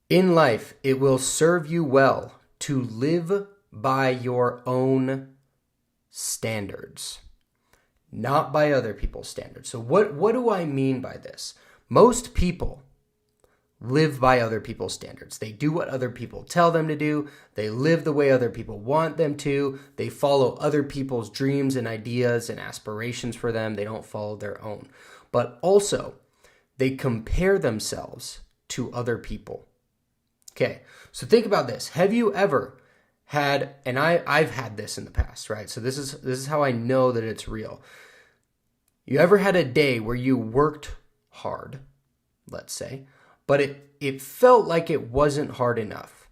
In life, it will serve you well to live by your own standards, not by other people's standards. So what do I mean by this? Most people live by other people's standards. They do what other people tell them to do. They live the way other people want them to. They follow other people's dreams and ideas and aspirations for them. They don't follow their own. But also, they compare themselves to other people. Okay, so think about this. Have you ever had, and I've had this in the past, right? So this is how I know that it's real. You ever had a day where you worked hard, let's say, but it felt like it wasn't hard enough?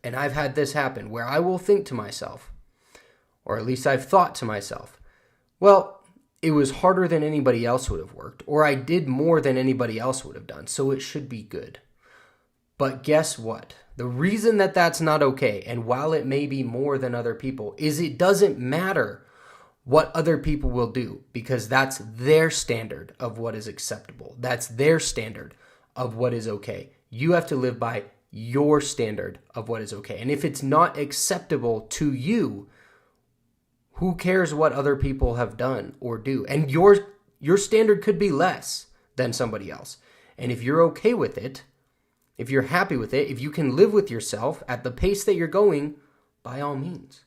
And I've had this happen where I will think to myself, or at least I've thought to myself, well, it was harder than anybody else would have worked, or I did more than anybody else would have done, so it should be good. But guess what? The reason that that's not okay, and while it may be more than other people, is it doesn't matter what other people will do, because that's their standard of what is acceptable. That's their standard of what is okay. You have to live by your standard of what is okay. And if it's not acceptable to you, who cares what other people have done or do? And your standard could be less than somebody else. And if you're okay with it, if you're happy with it, if you can live with yourself at the pace that you're going, by all means.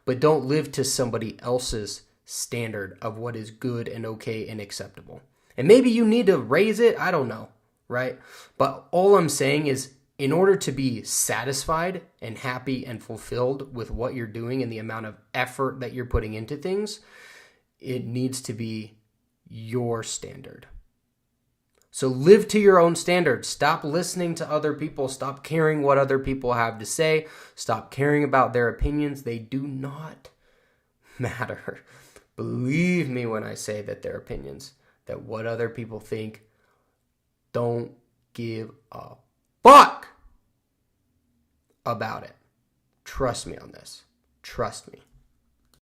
But don't live to somebody else's standard of what is good and okay and acceptable. And maybe you need to raise it, I don't know, right? But all I'm saying is, in order to be satisfied and happy and fulfilled with what you're doing and the amount of effort that you're putting into things, it needs to be your standard. So live to your own standards. Stop listening to other people. Stop caring what other people have to say. Stop caring about their opinions. They do not matter. Believe me when I say that their opinions, that what other people think, don't give a fuck about it. Trust me on this. Trust me.